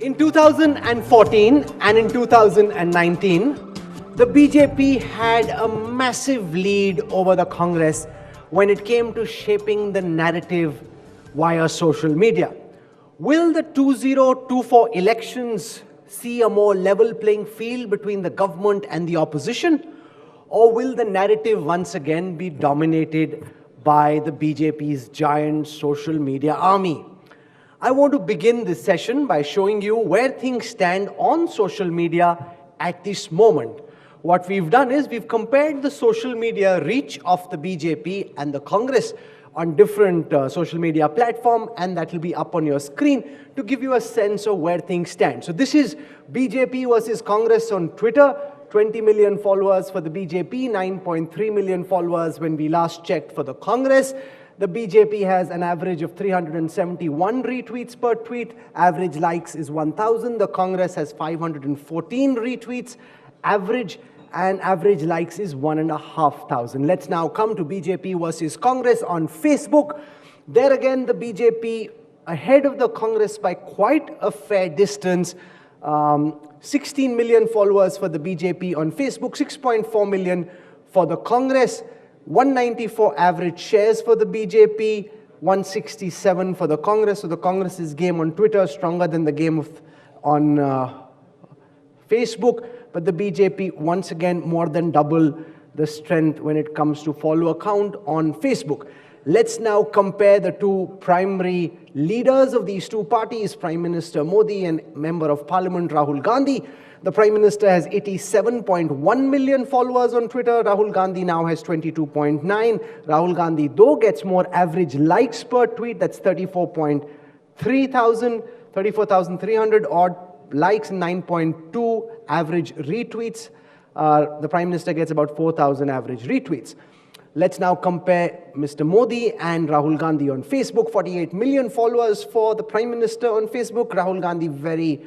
In 2014 and in 2019, the BJP had a massive lead over the Congress when it came to shaping the narrative via social media. Will the 2024 elections see a more level playing field between the government and the opposition? Or will the narrative once again be dominated by the BJP's giant social media army? I want to begin this session by showing you where things stand on social media at this moment. What we've done is we've compared the social media reach of the BJP and the Congress on different social media platforms, and that will be up on your screen to give you a sense of where things stand. So this is BJP versus Congress on Twitter. 20 million followers for the BJP, 9.3 million followers when we last checked for the Congress. The BJP has an average of 371 retweets per tweet. Average likes is 1,000. The Congress has 514 retweets average, and average likes is 1,500. Let's now come to BJP versus Congress on Facebook. There again, the BJP ahead of the Congress by quite a fair distance. 16 million followers for the BJP on Facebook, 6.4 million for the Congress. 194 average shares for the BJP, 167 for the Congress. So the Congress's game on Twitter is stronger than the game on Facebook. But the BJP, once again, more than double the strength when it comes to follower count on Facebook. Let's now compare the two primary leaders of these two parties, Prime Minister Modi and Member of Parliament Rahul Gandhi. The Prime Minister has 87.1 million followers on Twitter. Rahul Gandhi now has 22.9. Rahul Gandhi, though, gets more average likes per tweet. That's 34,300 odd likes, 9.2 average retweets. The Prime Minister gets about 4,000 average retweets. Let's now compare Mr. Modi and Rahul Gandhi on Facebook. 48 million followers for the Prime Minister on Facebook. Rahul Gandhi very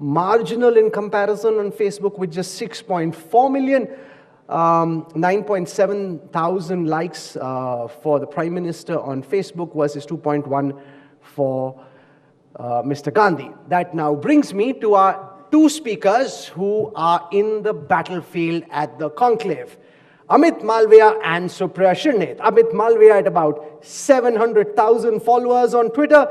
marginal in comparison on Facebook with just 6.4 million. 9.7 thousand likes for the Prime Minister on Facebook versus 2.1 for Mr. Gandhi. That now brings me to our two speakers who are in the battlefield at the conclave. Amit Malviya and Supriya Shrinate. Amit Malviya at about 700,000 followers on Twitter.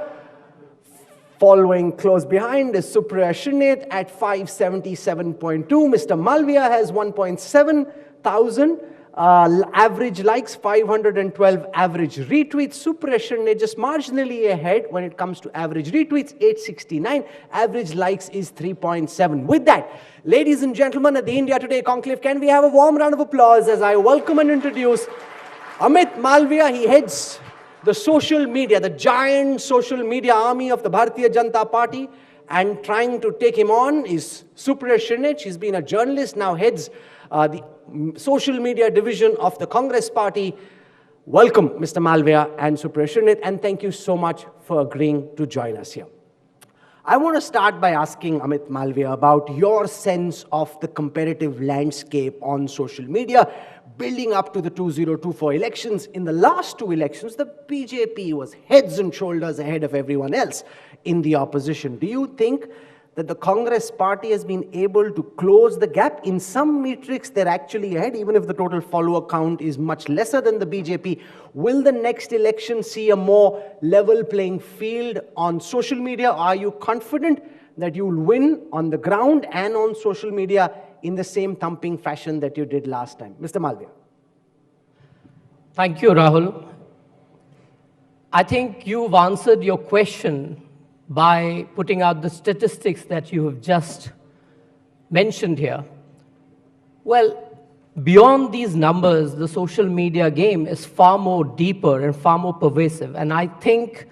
Following close behind is Supriya Shrinate at 577.2. Mr. Malviya has 1.7 thousand average likes, 512 average retweets. Supriya Shrinate just marginally ahead when it comes to average retweets, 869. Average likes is 3.7. With that, ladies and gentlemen, at the India Today Conclave, can we have a warm round of applause as I welcome and introduce Amit Malviya. He heads the social media, the giant social media army of the Bharatiya Janata Party, and trying to take him on is Supriya Shrinate. She's been a journalist, now heads the social media division of the Congress Party. Welcome, Mr. Malviya and Supriya Shrinate, and thank you so much for agreeing to join us here. I want to start by asking Amit Malviya about your sense of the competitive landscape on social media building up to the 2024 elections. In the last two elections, the BJP was heads and shoulders ahead of everyone else in the opposition. Do you think that the Congress party has been able to close the gap? In some metrics, they're actually ahead, even if the total follower count is much lesser than the BJP. Will the next election see a more level playing field on social media? Are you confident that you'll win on the ground and on social media in the same thumping fashion that you did last time? Mr. Malviya. Thank you, Rahul. I think you've answered your question by putting out the statistics that you have just mentioned here. Well, beyond these numbers, the social media game is far more deeper and far more pervasive. And I think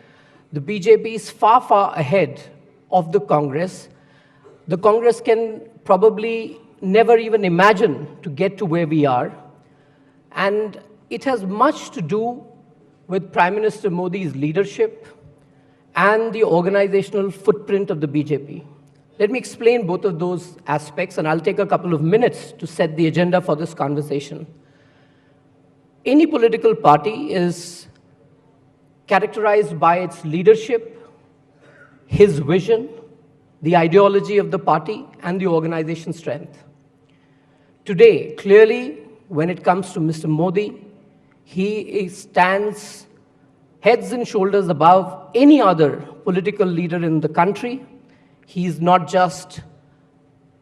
the BJP is far, far ahead of the Congress. The Congress can probably never even imagine to get to where we are. And it has much to do with Prime Minister Modi's leadership and the organizational footprint of the BJP. Let me explain both of those aspects, and I'll take a couple of minutes to set the agenda for this conversation. Any political party is characterized by its leadership, his vision, the ideology of the party, and the organization strength. Today, clearly, when it comes to Mr. Modi, he stands heads and shoulders above any other political leader in the country. He's not just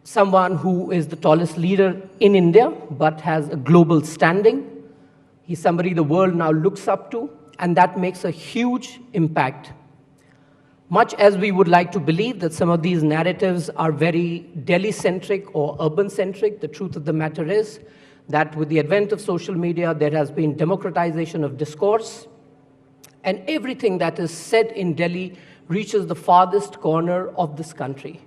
someone who is the tallest leader in India, but has a global standing. He's somebody the world now looks up to, and that makes a huge impact. Much as we would like to believe that some of these narratives are very Delhi-centric or urban-centric, the truth of the matter is that with the advent of social media, there has been democratization of discourse, and everything that is said in Delhi reaches the farthest corner of this country.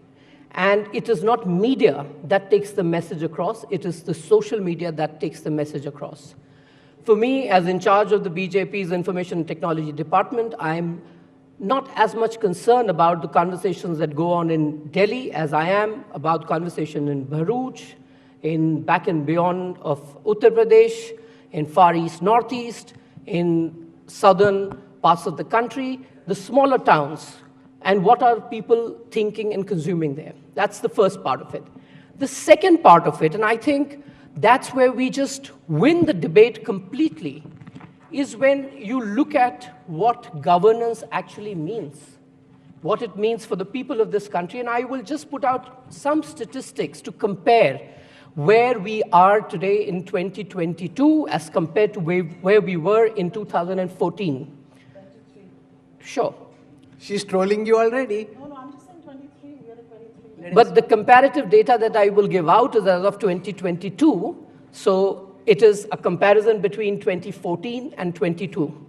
And it is not media that takes the message across, it is the social media that takes the message across. For me, as in charge of the BJP's Information and Technology Department, I'm not as much concerned about the conversations that go on in Delhi as I am about conversation in Bharuch, in back and beyond of Uttar Pradesh, in Far East, Northeast, in southern parts of the country, the smaller towns, and what are people thinking and consuming there. That's the first part of it. The second part of it, and I think that's where we just win the debate completely, is when you look at what governance actually means, what it means for the people of this country. And I will just put out some statistics to compare where we are today in 2022 as compared to where we were in 2014. Sure. She's trolling you already. No, I'm just saying 23. We are at 23. But the comparative data that I will give out is as of 2022. So it is a comparison between 2014 and 22.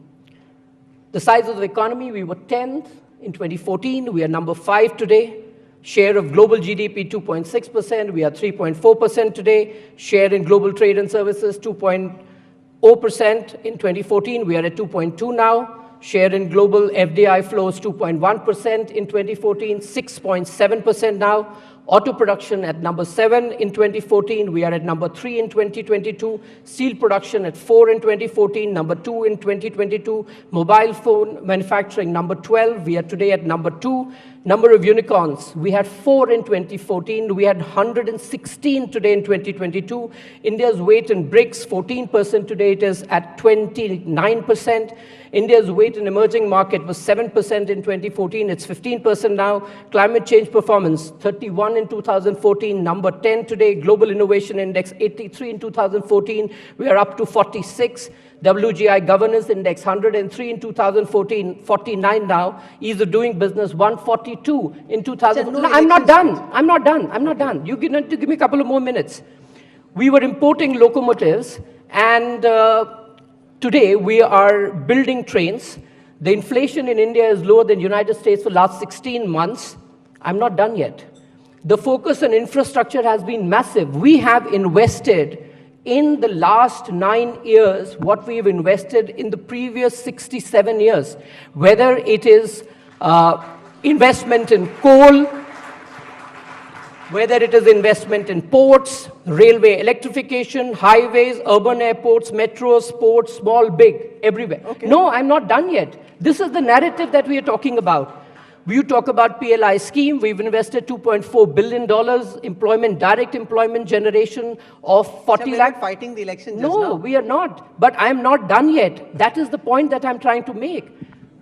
The size of the economy, we were 10th in 2014. We are number 5 today. Share of global GDP, 2.6%. We are 3.4% today. Share in global trade and services, 2.0% in 2014. We are at 2.2 now. Share in global FDI flows, 2.1% in 2014, 6.7% now. Auto production at number 7 in 2014. We are at number 3 in 2022. Steel production at 4 in 2014, number 2 in 2022. Mobile phone manufacturing, number 12. We are today at number 2. Number of unicorns, we had 4 in 2014. We had 116 today in 2022. India's weight in BRICS, 14%. Today it is at 29%. India's weight in emerging market was 7% in 2014. It's 15% now. Climate change performance, 31 in 2014, number 10 today. Global Innovation Index, 83 in 2014. We are up to 46. WGI Governance Index, 103 in 2014, 49 now. Ease of doing business, 142 in 2000. No, I'm not done. I'm not done. I'm not done. You need to give me a couple of more minutes. We were importing locomotives, and today we are building trains. The inflation in India is lower than the United States for the last 16 months. I'm not done yet. The focus on infrastructure has been massive. We have invested in the last 9 years what we have invested in the previous 67 years, whether it is investment in coal, whether it is investment in ports, railway electrification, highways, urban airports, metros, ports, small, big, everywhere. Okay. No, I'm not done yet. This is the narrative that we are talking about. You talk about PLI scheme. We've invested $2.4 billion, employment, direct employment generation of 40 lakh. We're fighting the election just now. We are not. But I'm not done yet. That is the point that I'm trying to make.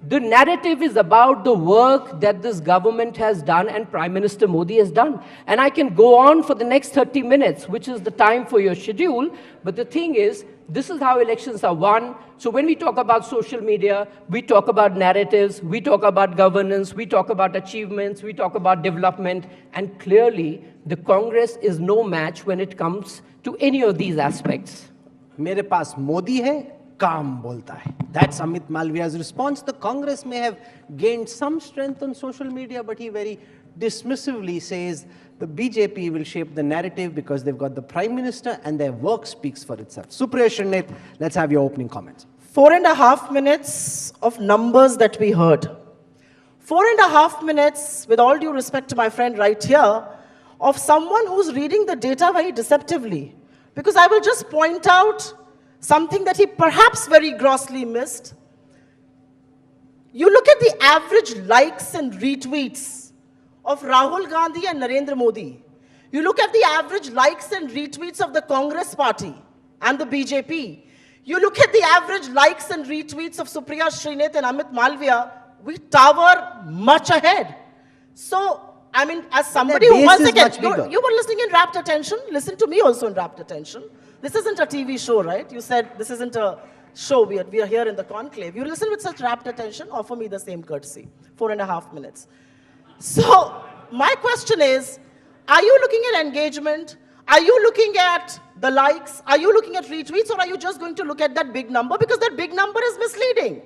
The narrative is about the work that this government has done and Prime Minister Modi has done. And I can go on for the next 30 minutes, which is the time for your schedule. But the thing is, this is how elections are won. So when we talk about social media, we talk about narratives, we talk about governance, we talk about achievements, we talk about development. And clearly, the Congress is no match when it comes to any of these aspects. मेरे पास मोदी है, काम बोलता है. That's Amit Malviya's response. The Congress may have gained some strength on social media, but he very dismissively says the BJP will shape the narrative because they've got the Prime Minister and their work speaks for itself. Supriya Shrinate, let's have your opening comments. 4.5 minutes of numbers that we heard. 4.5 minutes, with all due respect to my friend right here, of someone who's reading the data very deceptively. Because I will just point out something that he perhaps very grossly missed. You look at the average likes and retweets of Rahul Gandhi and Narendra Modi. You look at the average likes and retweets of the Congress party and the BJP. You look at the average likes and retweets of Supriya Shrinate and Amit Malviya, we tower much ahead. So, I mean, as somebody who, once again, you were listening in rapt attention, listen to me also in rapt attention. This isn't a TV show, right? You said this isn't a show, we are here in the conclave. You listen with such rapt attention, offer me the same courtesy, 4.5 minutes. So, my question is, are you looking at engagement? Are you looking at the likes? Are you looking at retweets? Or are you just going to look at that big number? Because that big number is misleading.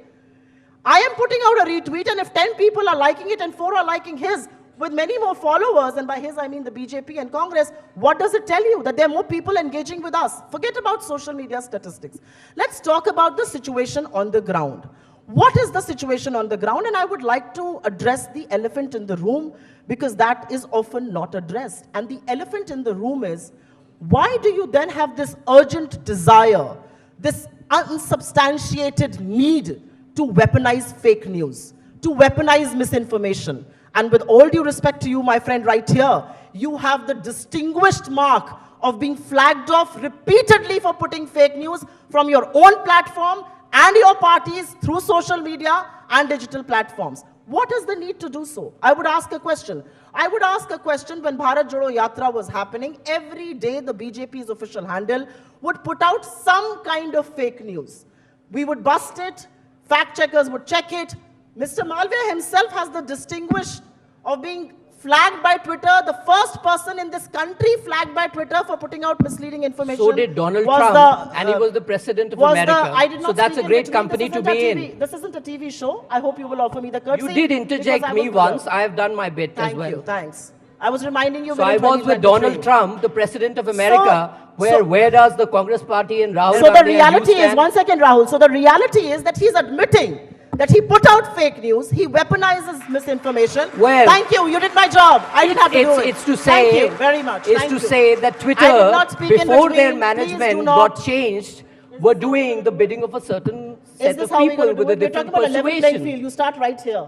I am putting out a retweet, and if 10 people are liking it and 4 are liking his, with many more followers, and by his I mean the BJP and Congress, what does it tell you? That there are more people engaging with us. Forget about social media statistics. Let's talk about the situation on the ground. What is the situation on the ground? And I would like to address the elephant in the room, because that is often not addressed. And the elephant in the room is, why do you then have this urgent desire, this unsubstantiated need to weaponize fake news, to weaponize misinformation? And with all due respect to you, my friend, right here, you have the distinguished mark of being flagged off repeatedly for putting fake news from your own platform and your parties through social media and digital platforms. What is the need to do so? I would ask a question. I would ask a question when Bharat Jodo Yatra was happening. Every day, the BJP's official handle would put out some kind of fake news. We would bust it. Fact checkers would check it. Mr. Malviya himself has the distinguished of being flagged by Twitter, the first person in this country flagged by Twitter for putting out misleading information. So did Donald Trump, and he was the president of America. So that's a great company to be in. This isn't a TV show. I hope you will offer me the courtesy. You did interject me once. I have done my bit as well. Thank you, thanks. I was reminding you. So I was with Donald Trump, the president of America, where does the Congress party and Rahul Gandhi? So the reality is, one second Rahul, so the reality is that he's admitting that he put out fake news, he weaponizes misinformation. Well, thank you, you did my job. I didn't have to do it. It's to say, thank you very much. It's to say that Twitter, before their management got changed, were doing the bidding of a certain set of people with a different persuasion. You start right here.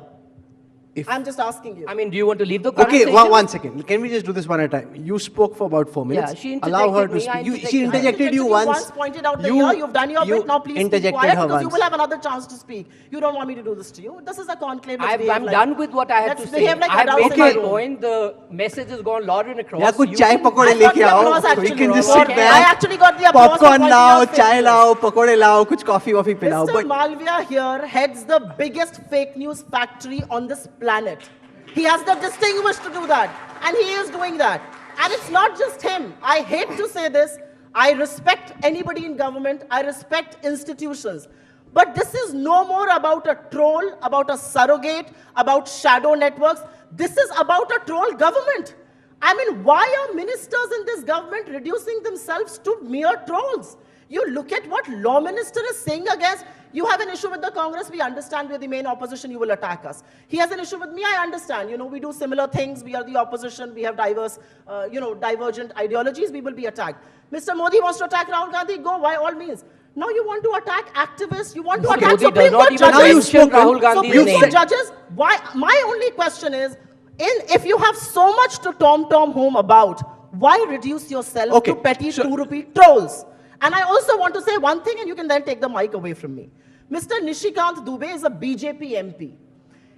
I'm just asking you. I mean, do you want to leave the conversation? Okay, one second. Can we just do this one at a time? You spoke for about 4 minutes. Yeah, she interjected Allow her to speak. She interjected you once. Pointed out the year. You've done your bit. Now please be quiet, because you will have another chance to speak. You don't want me to do this to you. This is a conclave. I'm done with what I had to say. I have made my point. The message has gone loud and across. Yeah, kuch chai pakode leke aao. We can just sit there. I actually got the applause. Popcorn lao, chai lao, pakode lao, kuch coffee pilao. Mr. Malviya here heads the biggest fake news factory on this planet. He has the distinguish to do that, and he is doing that. And it's not just him. I hate to say this. I respect anybody in government. I respect institutions. But this is no more about a troll, about a surrogate, about shadow networks. This is about a troll government. I mean, why are ministers in this government reducing themselves to mere trolls? You look at what law minister is saying against. You have an issue with the Congress, we understand we're the main opposition, you will attack us. He has an issue with me, I understand. You know, we do similar things, we are the opposition, we have diverse, divergent ideologies, we will be attacked. Mr. Modi wants to attack Rahul Gandhi, go, by all means. Now you want to attack activists, you want to attack Supreme Court judges. Supreme Court judges, why? My only question is, if you have so much to tom home about, why reduce yourself to petty 2 rupee trolls? And I also want to say one thing, and you can then take the mic away from me. Mr. Nishikant Dubey is a BJP MP.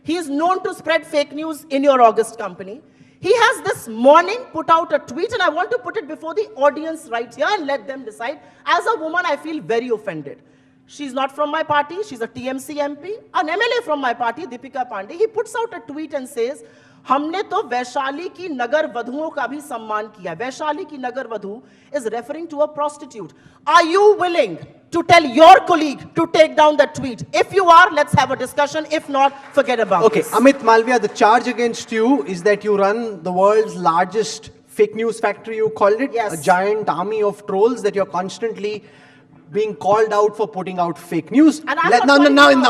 He is known to spread fake news in your August company. He has this morning put out a tweet, and I want to put it before the audience right here and let them decide. As a woman, I feel very offended. She's not from my party. She's a TMC MP. An MLA from my party, Deepika Pandey, he puts out a tweet and says, हमने तो वैशाली की नगर वधुओं का भी सम्मान किया. वैशाली की नगर वधु is referring to a prostitute. Are you willing to tell your colleague to take down that tweet? If you are, let's have a discussion. If not, forget about it. Okay, Amit Malviya, the charge against you is that you run the world's largest fake news factory, you called it. Yes. A giant army of trolls that you're constantly being called out for putting out fake news. And I'm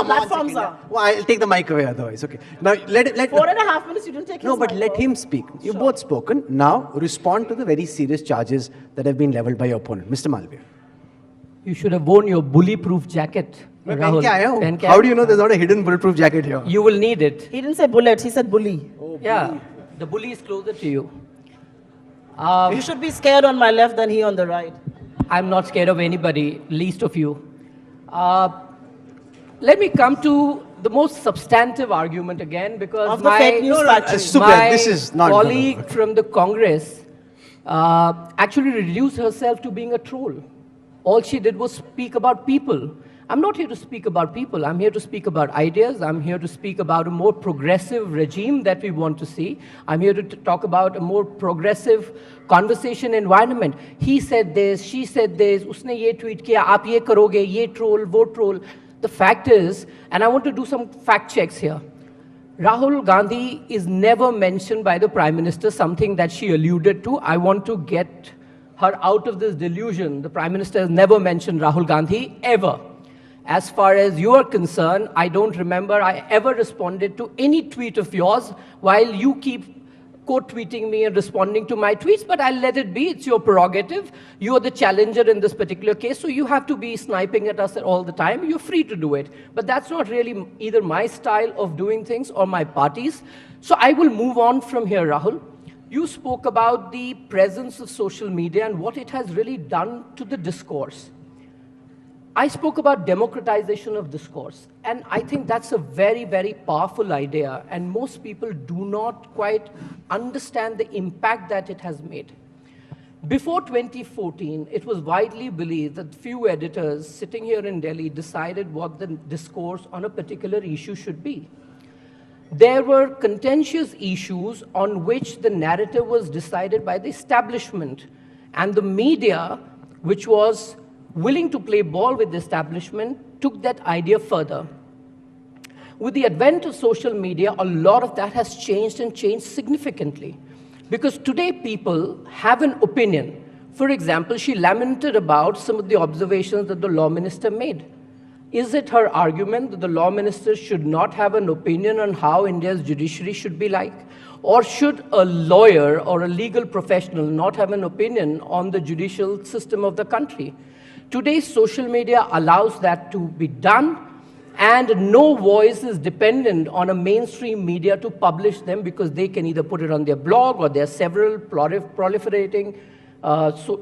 platforms are. Well, I'll take the mic away otherwise. Okay. Now let 4.5 minutes. You didn't take. No, but let him speak. You've both spoken. Now respond to the very serious charges that have been leveled by your opponent, Mr. Malviya. You should have worn your bully-proof jacket, Rahul. How do you know there's not a hidden bulletproof jacket here? You will need it. He didn't say bullet. He said bully. Yeah. The bully is closer to you. You should be scared on my left than he on the right. I'm not scared of anybody, least of you. Let me come to the most substantive argument again, because Of the fake news factory. Supriya, this is not colleague from the Congress actually reduced herself to being a troll. All she did was speak about people. I'm not here to speak about people. I'm here to speak about ideas. I'm here to speak about a more progressive regime that we want to see. I'm here to talk about a more progressive conversation environment. He said this, she said this, usne ye tweet kiya, aap ye karoge, ye troll, wo troll. The fact is, and I want to do some fact checks here, Rahul Gandhi is never mentioned by the Prime Minister, something that she alluded to. I want to get her out of this delusion. The Prime Minister has never mentioned Rahul Gandhi, ever. As far as you are concerned, I don't remember I ever responded to any tweet of yours, while you keep quote tweeting me and responding to my tweets, but I'll let it be. It's your prerogative. You are the challenger in this particular case, so you have to be sniping at us all the time. You're free to do it. But that's not really either my style of doing things or my party's. So I will move on from here, Rahul. You spoke about the presence of social media and what it has really done to the discourse. I spoke about democratization of discourse, and I think that's a very, very powerful idea, and most people do not quite understand the impact that it has made. Before 2014, it was widely believed that few editors sitting here in Delhi decided what the discourse on a particular issue should be. There were contentious issues on which the narrative was decided by the establishment, and the media, which was willing to play ball with the establishment, took that idea further. With the advent of social media, a lot of that has changed and changed significantly. Because today people have an opinion. For example, she lamented about some of the observations that the law minister made. Is it her argument that the law minister should not have an opinion on how India's judiciary should be like? Or should a lawyer or a legal professional not have an opinion on the judicial system of the country? Today, social media allows that to be done, and no voice is dependent on a mainstream media to publish them, because they can either put it on their blog or there are several proliferating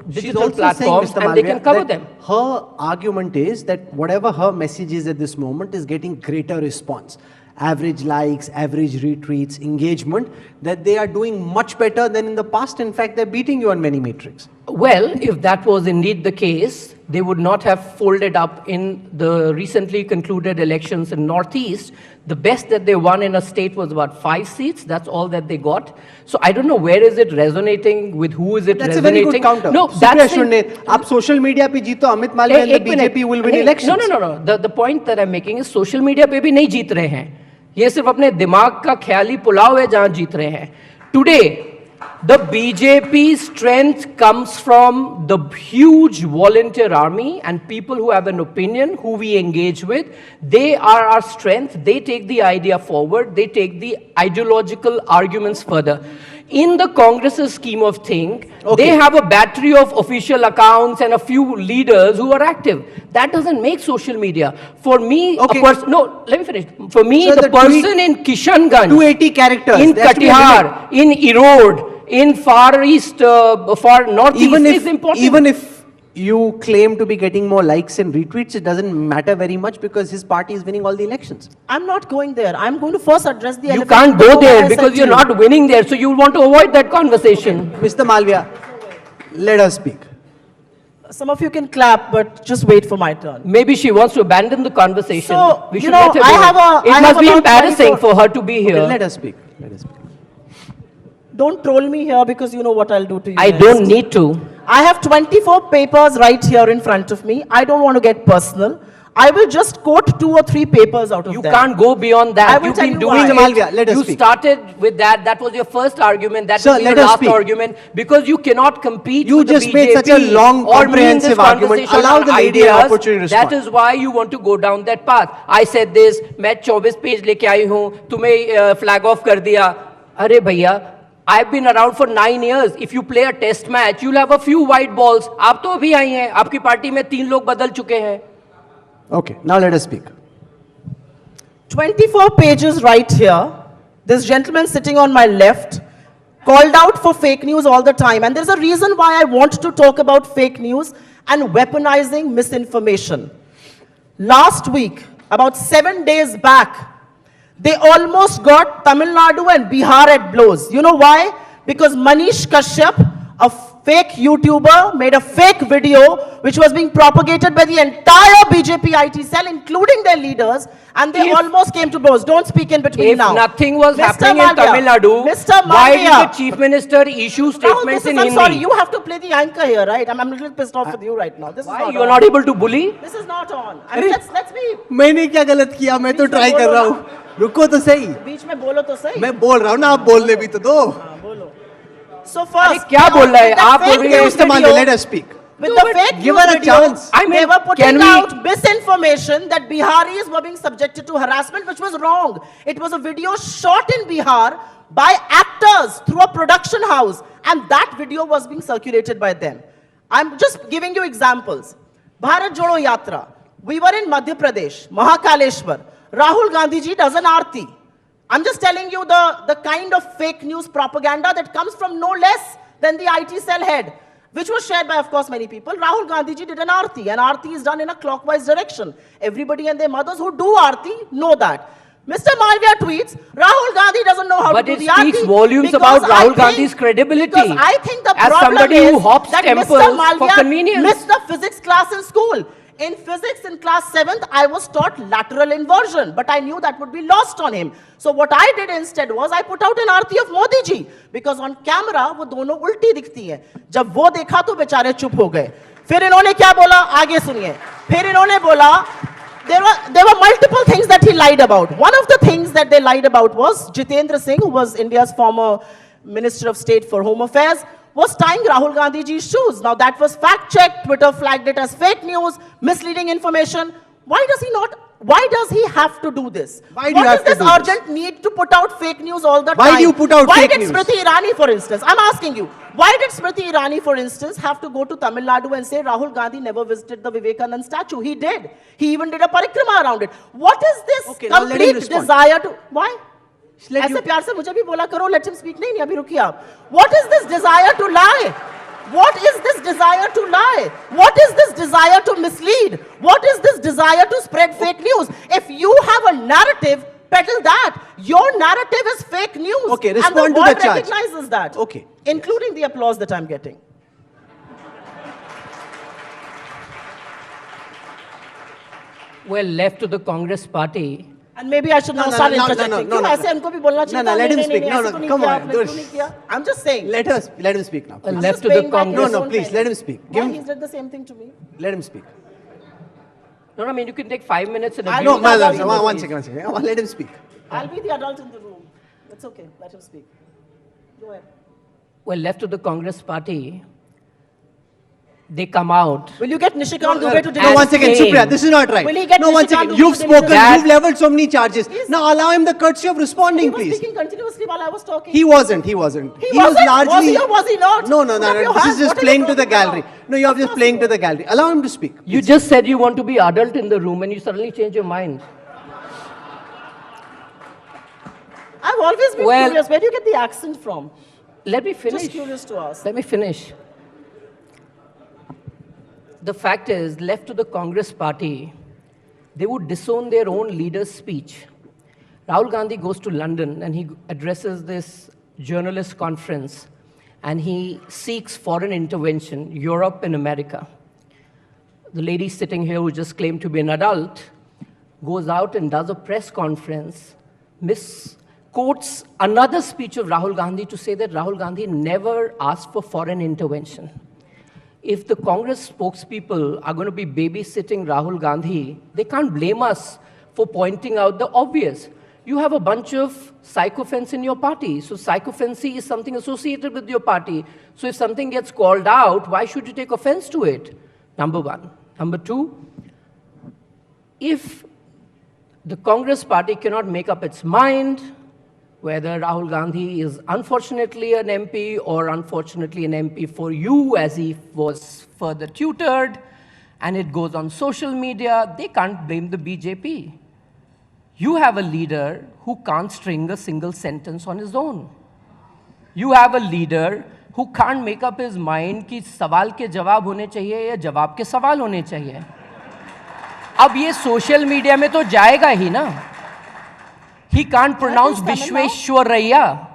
digital platforms, Mr. and Malviya, they can cover them. Her argument is that whatever her message is at this moment is getting greater response. Average likes, average retweets, engagement, that they are doing much better than in the past. In fact, they're beating you on many metrics. Well, if that was indeed the case, they would not have folded up in the recently concluded elections in Northeast. The best that they won in a state was about 5 seats. That's all that they got. So I don't know where is it resonating, with who is it That's resonating. a very good counter. No, Supriya that's Shrinate, आप social media पे जीतो, Amit Malviya and the BJP will win elections. No. The point that I'm making is social media पे भी नहीं जीत रहे हैं. ये सिर्फ अपने दिमाग का ख्याली पुलाव है जहां जीत रहे हैं. Today, the BJP strength comes from the huge volunteer army and people who have an opinion, who we engage with. They are our strength. They take the idea forward. They take the ideological arguments further. In the Congress's scheme of things, they have a battery of official accounts and a few leaders who are active. That doesn't make social media. For me, no, let me finish. For me, so the person in Kishanganj, 280 characters, in Katihar, in Erode, in Far East, Far Northeast is important. Even if you claim to be getting more likes and retweets, it doesn't matter very much because his party is winning all the elections. I'm not going there. I'm going to first address the You can't go there because you're not winning there, so you want to avoid that conversation. Mr. Malviya, let us speak. Some of you can clap, but just wait for my turn. Maybe she wants to abandon the conversation. So, we should let her go. It must be embarrassing for her to be here. Okay, let us speak. Let us speak. Don't troll me here because you know what I'll do to you. I don't need to. I have 24 papers right here in front of me. I don't want to get personal. I will just quote 2 or 3 papers out of them. You can't go beyond that. I will You've tell been you doing why. Malviya, let us You speak. started with that. That was your first argument. That Sir, will be your let us last speak. argument. Because you cannot compete You with the just BJP made such a long, or me in this comprehensive argument. conversation Allow on the lady an ideas. opportunity to That respond. is why you want to go down that path. I said this, मैं 24 page लेके आई हूँ, तुम्हें flag off कर दिया. अरे भैया, I've been around for 9 years. If you play a test match, you'll have a few white balls. आप तो अभी आई हैं. आपकी पार्टी में 3 लोग बदल चुके हैं. Okay, now let us speak. 24 pages right here. This gentleman sitting on my left called out for fake news all the time. And there's a reason why I want to talk about fake news and weaponizing misinformation. Last week, about 7 days back, they almost got Tamil Nadu and Bihar at blows. You know why? Because Manish Kashyap, a fake YouTuber, made a fake video which was being propagated by the entire BJP IT cell, including their leaders, and they almost came to blows. Don't speak in between now. If nothing was Mr. happening in Malviya, Tamil Nadu, Mr. why did Malviya. the Chief Minister issue statements in I'm Hindi? sorry, you have to play the anchor here, right? I'm a little pissed off with you right now. This is Why? not You're on. not able to bully? This is not on. I mean, let's be... मैंने क्या गलत किया? मैं तो बीच में try कर बोलो रहा ना। हूँ। रुको तो सही। बीच में बोलो तो सही। मैं बोल रहा हूँ ना, आप बोलने भी तो दो। हाँ, बोलो। So first, क्या बोल रहा है? with that आप बोल fake रही हैं, news Mr. Malviya, video- let us speak. With No, the but fake give news her a video, chance. I mean, they were putting can we- out misinformation that Biharis were being subjected to harassment, which was wrong. It was a video shot in Bihar by actors through a production house, and that video was being circulated by them. I'm just giving you examples. Bharat Jodo Yatra. We were in Madhya Pradesh, Mahakaleshwar. Rahul Gandhi ji does an aarti. I'm just telling you the kind of fake news propaganda that comes from no less than the IT cell head, which was shared by, of course, many people. Rahul Gandhi ji did an aarti, and aarti is done in a clockwise direction. Everybody and their mothers who do aarti know that. Mr. Malviya tweets, Rahul Gandhi doesn't know how But to do it the aarti. speaks volumes because about I Rahul think- Gandhi's credibility Because I think the as problem somebody is who hops that temples Mr. for Malviya convenience. missed the physics class in school. In physics in class 7th, I was taught lateral inversion, but I knew that would be lost on him. So what I did instead was I put out an aarti of Modi ji, because on camera वो दोनों उल्टी दिखती हैं. जब वो देखा तो बेचारे चुप हो गए. फिर इन्होंने क्या बोला? आगे सुनिए. फिर इन्होंने बोला there were multiple things that he lied about. One of the things that they lied about was Jitendra Singh, who was India's former Minister of State for Home Affairs, was tying Rahul Gandhi ji's shoes. Now that was fact-checked. Twitter flagged it as fake news, misleading information. Why does he have to do this? Why do you have to What is do this this? urgent need to put out fake news all the time? Why do you put out Why fake did news? Smriti Irani, for instance, I'm asking you, why did Smriti Irani, for instance, have to go to Tamil Nadu and say Rahul Gandhi never visited the Vivekanand statue? He did. He even did a parikrama around it. What is this Okay, now let him complete respond. desire to... Why? Let ऐसे you- प्यार से मुझे भी बोला करो, let him speak. नहीं अभी रुकिए आप. What is this desire to lie? What is this desire to lie? What is this desire to mislead? What is this desire to spread fake news? If you have a narrative, peddle that. Your narrative is fake news. Okay, and respond the to world the charge. recognizes that. Okay. Including the applause that I'm getting. Well, left to the Congress party, And maybe I should now No, start no, no, no, interjecting. no, no, क्यों no. ऐसे हमको भी बोलना चाहिए No, था? let him नहीं, speak. नहीं, No, ऐसे no, तो नहीं come किया on, आपने, do क्यों it. नहीं किया? I'm just saying. Let him speak now. well, please. left Just to the paying back Congress. his No, own please, time. let him speak. Why Give him- he's did the same thing to me? Let him speak. No, I mean, you can take 5 minutes and I agree. No, know. one second. Let him speak. I'll be the adult in the room. It's okay. Let him speak. Go ahead. Well, left to the Congress party, they come out. Will you get Nishikant No, Dubey to no, deliver? one second, Explain. Supriya, this is not right. Will he get No, one Nishikant second. Dubey You've to deliver? spoken, That- you've leveled so many charges. He's- Now allow him the courtesy of He responding, was please. speaking continuously while I was talking. He wasn't. He was wasn't? Was largely. he or was he not? No, no, Put no, up no. your This hand. is just What are you playing to the talking gallery. about? No, you're just playing to the gallery. Allow him to speak. You just said you want to be adult in the room and you suddenly change your mind. I've always been Well- curious. Where do you get the accent from? Let me finish. Just curious to ask. Let me finish. The fact is, left to the Congress party, they would disown their own leader's speech. Rahul Gandhi goes to London and he addresses this journalist conference and he seeks foreign intervention, Europe and America. The lady sitting here who just claimed to be an adult goes out and does a press conference, misquotes another speech of Rahul Gandhi to say that Rahul Gandhi never asked for foreign intervention. If the Congress spokespeople are going to be babysitting Rahul Gandhi, they can't blame us for pointing out the obvious. You have a bunch of sycophants in your party. So sycophancy is something associated with your party. So if something gets called out, why should you take offense to it? Number one. Number two, if the Congress party cannot make up its mind whether Rahul Gandhi is unfortunately an MP or unfortunately an MP for you as he was further tutored, and it goes on social media, they can't blame the BJP. You have a leader who can't string a single sentence on his own. you have a leader who can't make up his mind कि सवाल के जवाब होने चाहिए या जवाब के सवाल होने चाहिए. अब ये सोशल मीडिया में तो जाएगा ही ना. He can't pronounce Vishweshwaraya.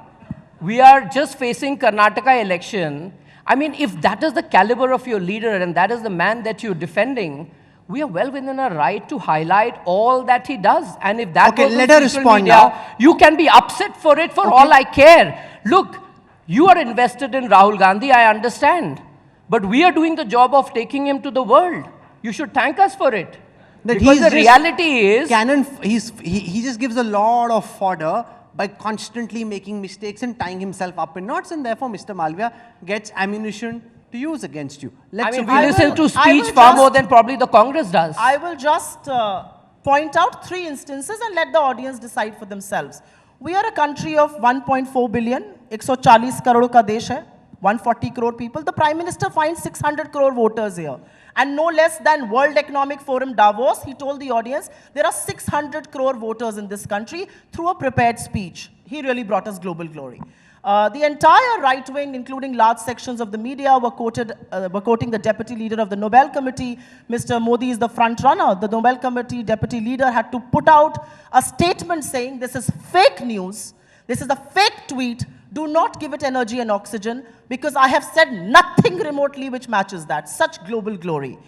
We are just facing Karnataka election. I mean, if that is the caliber of your leader and that is the man that you're defending, we are well within our right to highlight all that he does. And if that goes let her on social respond media, now. you can be upset for it for all I care. Look, you are invested in Rahul Gandhi, I understand. But we are doing the job of taking him to the world. You should thank us for it. That Because the reality is... he just gives a lot of fodder by constantly making mistakes and tying himself up in knots, and therefore Mr. Malviya gets ammunition to use against you. I mean, we listen to speech far more than probably the Congress does. I will just point out 3 instances and let the audience decide for themselves. We are a country of 1.4 billion, 140 crore ka desh hai, 140 crore people. The Prime Minister finds 600 crore voters here. And no less than World Economic Forum Davos, he told the audience, there are 600 crore voters in this country through a prepared speech. He really brought us global glory. The entire right wing, including large sections of the media, were quoting the deputy leader of the Nobel Committee. Mr. Modi is the front runner. The Nobel Committee deputy leader had to put out a statement saying this is fake news, this is a fake tweet, do not give it energy and oxygen, because I have said nothing remotely which matches that. Such global glory.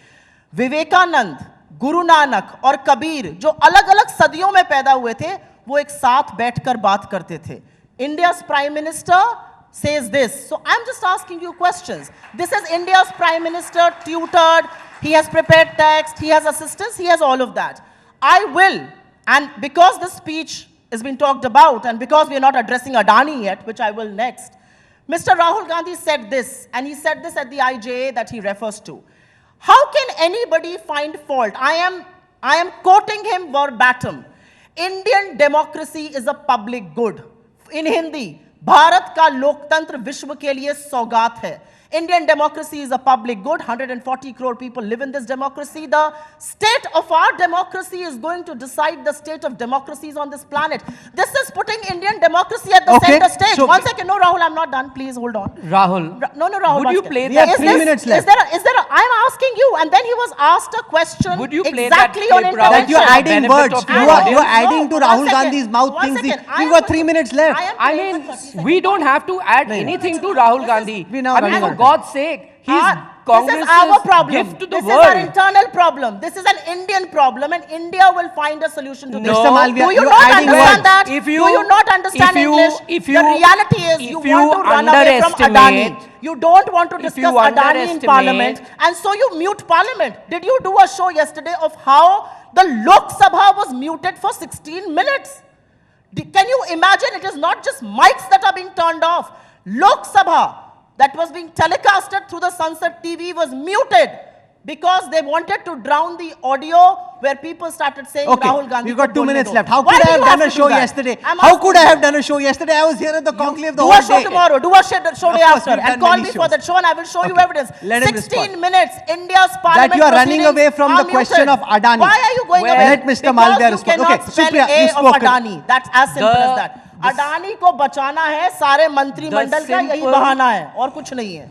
Vivekananda, Guru Nanak और कबीर जो अलग-अलग सदियों में पैदा हुए थे, वो एक साथ बैठकर बात करते थे. India's Prime Minister says this. So I'm just asking you questions. This is India's Prime Minister, tutored, he has prepared text, he has assistants, he has all of that. I will, and because this speech has been talked about, and because we are not addressing Adani yet, which I will next, Mr. Rahul Gandhi said this, and he said this at the IJA that he refers to. How can anybody find fault? I am quoting him verbatim. Indian democracy is a public good. In Hindi, Bharat का लोकतंत्र विश्व के लिए सौगात है. Indian democracy is a public good. 140 crore people live in this democracy. The state of our democracy is going to decide the state of democracies on this planet. This is putting Indian democracy at the center stage. So 1 second. No, Rahul, I'm not done. Please hold on. Rahul. No, Rahul. Would you play we that? have 3 minutes left. I'm asking you, and then he was asked a question. Would you play exactly that on clip, intervention? That you're adding words. You are adding to No, Rahul 1 second. Gandhi's mouth 1 things. second. You've got 3 minutes left. I mean, we don't have to add anything to Rahul Gandhi. We now I mean, running for out of God's sake, he's Congress this is our problem. gift to the this world. is our internal problem. This is an Indian problem, and India will find a solution to this. No. Mr. Malviya, Do you you're not adding understand words. that? If Do you not understand English? The reality is you want to run away from Adani. You don't want to discuss Adani in parliament, and so you mute parliament. Did you do a show yesterday of how the Lok Sabha was muted for 16 minutes? Can you imagine? It is not just mics that are being turned off. Lok Sabha that was being telecasted through the Sunset TV was muted because they wanted to drown the audio where people started saying Rahul Gandhi. We've got 2 minutes left. How Why could do I have you done to a do show that? yesterday? I'm How could I asking have you. done a show yesterday? I was here at the conclave the Do whole a show day. tomorrow. Do a show day Of course, after, we've and done call many me for shows. that show, and I will show you evidence. Let him 16 respond. minutes. India's parliament That you are running proceedings away from are the question muted. of Adani. Why are you going Well, away? let Mr. Malviya Because you respond. cannot Okay, spell Supriya, A you've of spoken. Adani. That's as simple as that. Adani को बचाना है सारे मंत्रिमंडल का यही बहाना है और कुछ नहीं है.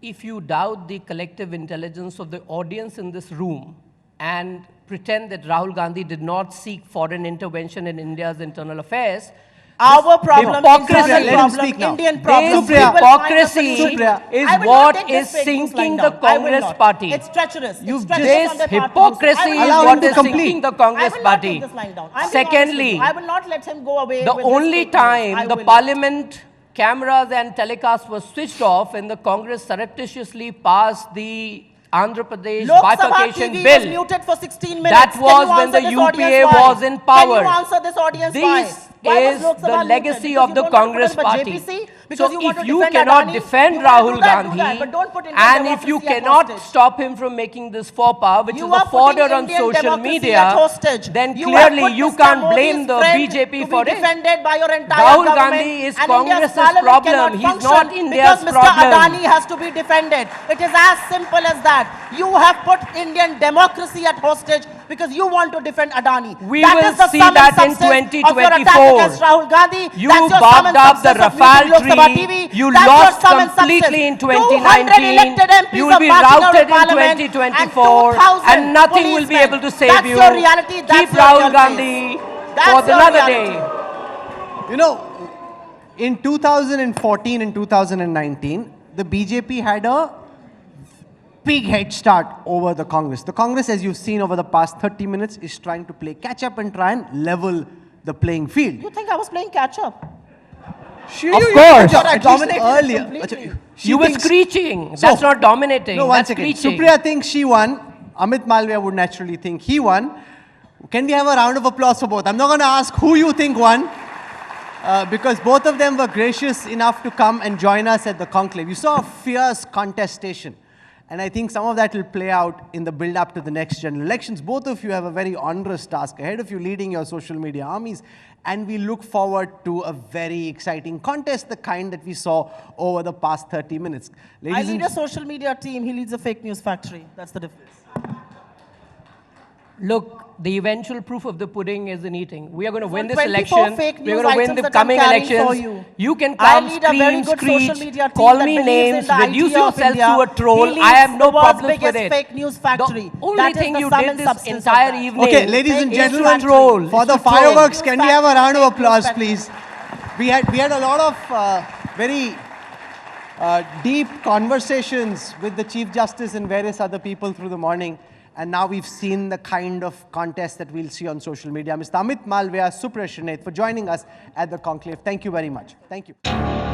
If you doubt the collective intelligence of the audience in this room and pretend that Rahul Gandhi did not seek foreign intervention in India's internal affairs, Our problem, hypocrisy- internal Let him problem, speak now. Indian problem. This We will find a hypocrisy solution. is I will what not take this is fake news sinking lying the down. I will Congress not. party. It's treacherous. You've It's treacherous on This their part to do so. hypocrisy I will is not Allow him what to is complete. sinking the I Congress will not party. take this lying down. I'm being honest with Secondly, you. I will not let him go away the with this only fake news. I time the will not. parliament cameras and telecasts were switched off and the Congress surreptitiously passed the Andhra Pradesh Lok Sabha bifurcation TV bill. was muted for 16 minutes. That Can was you when the answer this audience UPA why? was in power. Can you answer this audience why? This Why was is Lok Sabha the muted? legacy Because of you the don't want to Congress put up a party. JPC? Because So you want if to you defend cannot Adani? defend You want to Rahul do that, Gandhi, but don't put Indian and if you democracy at cannot hostage. stop him from making this faux pas, which You is are a fodder putting on Indian social democracy media, at hostage. then You have clearly put you Mr. can't Modi's blame the friend BJP to for be it. defended by your entire Rahul government, Gandhi is and India's Congress's parliament problem. cannot He's function not India's because problem. Mr. Adani has to be defended. It is as simple as that. You have put Indian democracy at hostage because you want to defend Adani. We That will is the see sum and that in substance of your attack 2024. against Rahul Gandhi. You That's your sum barked and up the substance of Rafale leaving Lok Sabha tree. TV. You That's your lost sum and completely in substance. 2019. 200 elected MPs You will are be marching out routed of in Parliament 2024, and 2,000 and nothing will be policemen. able to save That's you. your reality. That's Keep your Rahul real Gandhi face. for That's your another reality. day. You know, in 2014 and 2019, the BJP had a big head start over the Congress. The Congress, as you've seen over the past 30 minutes, is trying to play catch up and try and level the playing field. You think I was playing catch up? Of course. Dominated earlier. Completely. She You were thinks- screeching. So- That's not dominating. No, one That's second. screeching. Supriya thinks she won. Amit Malviya would naturally think he won. Can we have a round of applause for both? I'm not going to ask who you think won, because both of them were gracious enough to come and join us at the conclave. You saw a fierce contestation. And I think some of that will play out in the build-up to the next general elections. Both of you have a very onerous task ahead of you, leading your social media armies. And we look forward to a very exciting contest, the kind that we saw over the past 30 minutes. I Ladies lead and a social media team. He leads a fake news factory. That's the difference. Look, the eventual proof of the pudding is in eating. We are going to win this 24 election. fake We are news going to win items the that I'm coming carrying for elections. you. Can I come, lead a very scream, good social screech, media team call that me believes in names, the reduce idea of yourself India. to a troll. He I have leads no the world's problems with biggest it. fake news factory. The only That is thing the you sum did and this substance of entire that. evening. Okay, ladies and Fake news gentlemen, factory. for the It's a troll. fireworks, can we have a round of Fake news applause, factory. please? We had a lot of very deep conversations with the Chief Justice and various other people through the morning. And now we've seen the kind of contest that we'll see on social media. Mr. Amit Malviya, Supriya Shrinate, for joining us at the conclave. Thank you very much. Thank you.